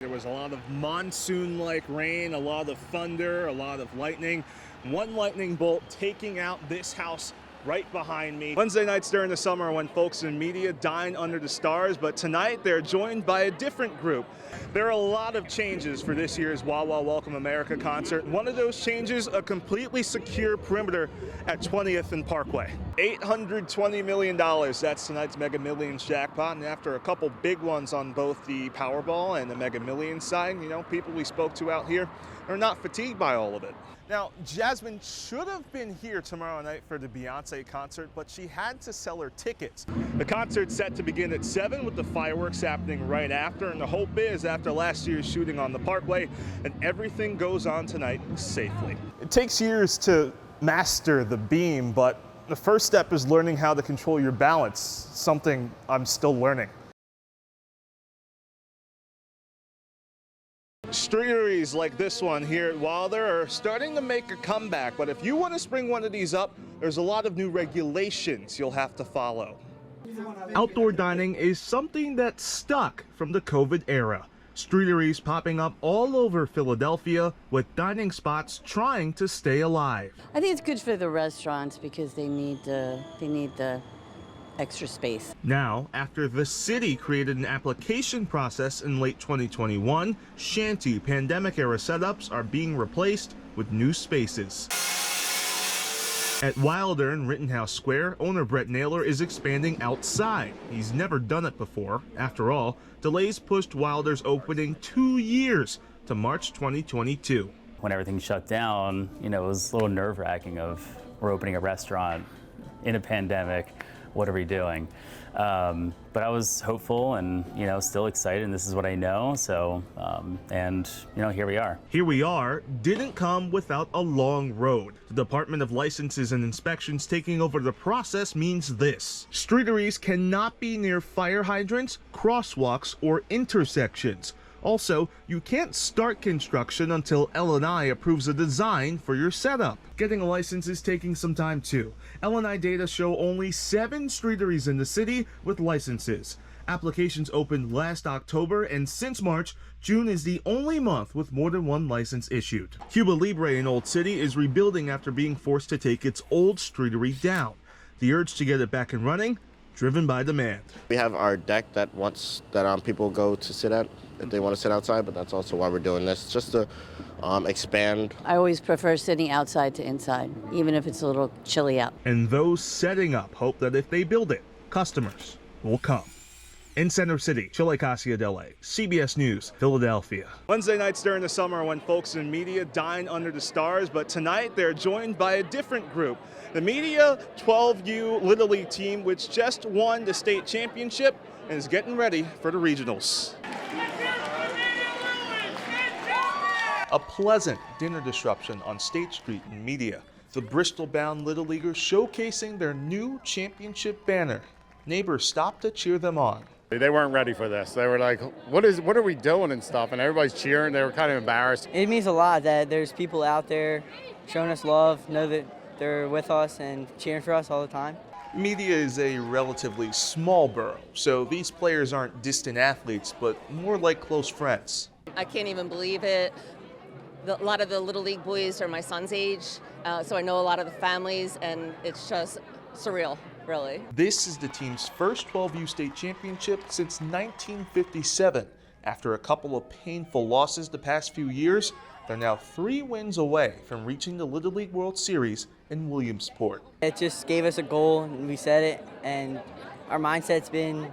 There was a lot of monsoon-like rain, a lot of thunder, a lot of lightning. One lightning bolt taking out this house right behind me. Wednesday nights during the summer when folks in media dine under the stars, but tonight they're joined by a different group. There are a lot of changes for this year's Wah Wah Welcome America concert. One of those changes, a completely secure perimeter at 20th and Parkway. $820 million, that's tonight's Mega Millions jackpot, and after a couple big ones on both the Powerball and the Mega Millions side, you know, people we spoke to out here are not fatigued by all of it. Now, Jasmine should have been here tomorrow night for the Beyonce concert, but she had to sell her tickets. The concert's set to begin at 7 with the fireworks happening right after, and the hope is after last year's shooting on the Parkway, and everything goes on tonight safely. It takes years to master the beam, but the first step is learning how to control your balance, something I'm still learning. Streeteries like this one here at Wilder are starting to make a comeback, but if you want to spring one of these up, there's a lot of new regulations you'll have to follow. Outdoor dining is something that's stuck from the COVID era. Streeteries popping up all over Philadelphia with dining spots trying to stay alive. I think it's good for the restaurants because they need the extra space. Now, after the city created an application process in late 2021, shanty pandemic-era setups are being replaced with new spaces. At Wilder in Rittenhouse Square, owner Brett Naylor is expanding outside. He's never done it before. After all, delays pushed Wilder's opening 2 years to March 2022. When everything shut down, you know, it was a little nerve-wracking of we're opening a restaurant in a pandemic. What are we doing? But I was hopeful and, you know, still excited, and this is what I know, so, and, you know, here we are. Here we are didn't come without a long road. The Department of Licenses and Inspections taking over the process means this. Streeteries cannot be near fire hydrants, crosswalks, or intersections. Also, you can't start construction until L&I approves a design for your setup. Getting a license is taking some time too. L&I data show only 7 streeteries in the city with licenses. Applications opened last October, and since March, June is the only month with more than 1 license issued. Cuba Libre in Old City is rebuilding after being forced to take its old streetery down. The urge to get it back and running, driven by demand. We have our deck that people go to sit at if they want to sit outside, but that's also why we're doing this, just to expand. I always prefer sitting outside to inside, even if it's a little chilly out. And those setting up hope that if they build it, customers will come. In Center City, Chilekasi Adele, CBS News, Philadelphia. Wednesday nights during the summer when folks in media dine under the stars, but tonight they're joined by a different group. The Media 12U Little League team, which just won the state championship and is getting ready for the regionals. A pleasant dinner disruption on State Street in Media. The Bristol-bound Little Leaguers showcasing their new championship banner. Neighbors stopped to cheer them on. They weren't ready for this. They were like, what are we doing and stuff? And everybody's cheering. They were kind of embarrassed. It means a lot that there's people out there showing us love, know that they're with us and cheering for us all the time. Media is a relatively small borough, so these players aren't distant athletes, but more like close friends. I can't even believe it. A lot of the Little League boys are my son's age, so I know a lot of the families, and it's just surreal, really. This is the team's first 12U state championship since 1957. After a couple of painful losses the past few years, they're now 3 wins away from reaching the Little League World Series in Williamsport. It just gave us a goal, and we set it, and our mindset's been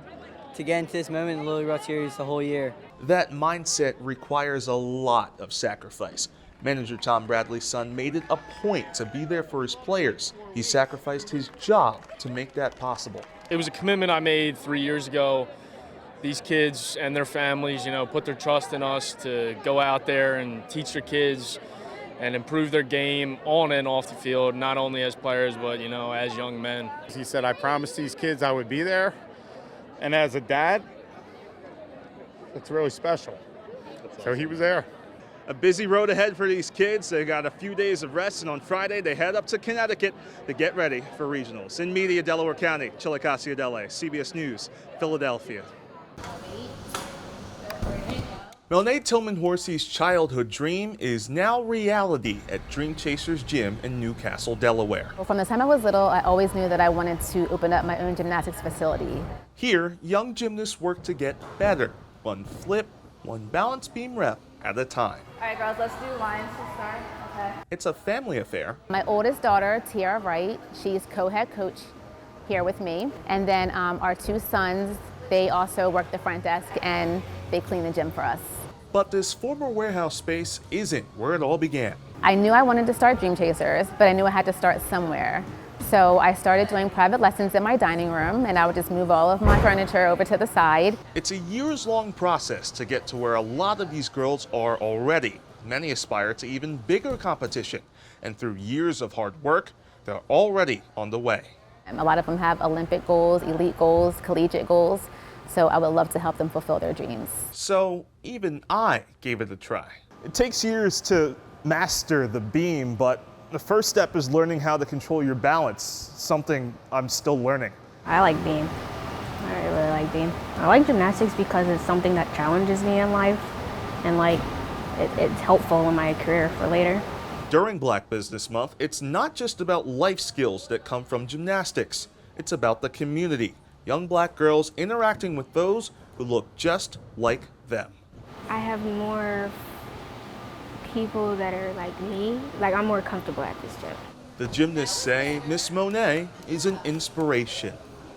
to get into this moment in the Little League World Series the whole year. That mindset requires a lot of sacrifice. Manager Tom Bradley's son made it a point to be there for his players. He sacrificed his job to make that possible. It was a commitment I made 3 years ago. These kids and their families, you know, put their trust in us to go out there and teach their kids and improve their game on and off the field, not only as players, but, you know, as young men. He said, I promised these kids I would be there. And as a dad, it's really special. So he was there. A busy road ahead for these kids. They got a few days of rest, and on Friday they head up to Connecticut to get ready for regionals. In Media, Delaware County, Chilekasi Adele, CBS News, Philadelphia. Monet Tillman Horsey's childhood dream is now reality at Dream Chasers Gym in Newcastle, Delaware. Well, from the time I was little, I always knew that I wanted to open up my own gymnastics facility. Here, young gymnasts work to get better, one flip, one balance beam rep at a time. All right, girls, let's do lines to start. Okay. It's a family affair. My oldest daughter, Tiara Wright, she's co-head coach here with me. And then our two sons, they also work the front desk and they clean the gym for us. But this former warehouse space isn't where it all began. I knew I wanted to start Dream Chasers, but I knew I had to start somewhere. So I started doing private lessons in my dining room, and I would just move all of my furniture over to the side. It's a years-long process to get to where a lot of these girls are already. Many aspire to even bigger competition, and through years of hard work, they're already on the way. A lot of them have Olympic goals, elite goals, collegiate goals, so I would love to help them fulfill their dreams. So even I gave it a try. It takes years to master the beam, but the first step is learning how to control your balance, something I'm still learning. I like beam. I really like beam. I like gymnastics because it's something that challenges me in life, and it's helpful in my career for later. During Black Business Month, it's not just about life skills that come from gymnastics. It's about the community, young black girls interacting with those who look just like them. I have more people that are like me. Like, I'm more comfortable at this gym. The gymnasts say Miss Monet is an inspiration.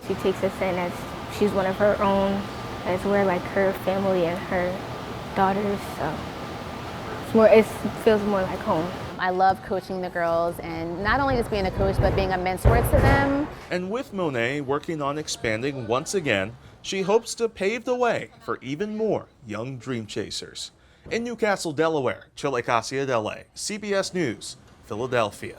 She takes us in as she's one of her own, as we're like her family and her daughters, so it feels more like home. I love coaching the girls, and not only just being a coach, but being a mentor to them. And with Monet working on expanding once again, she hopes to pave the way for even more young dream chasers. In Newcastle, Delaware, Chilekasi Adele, CBS News, Philadelphia.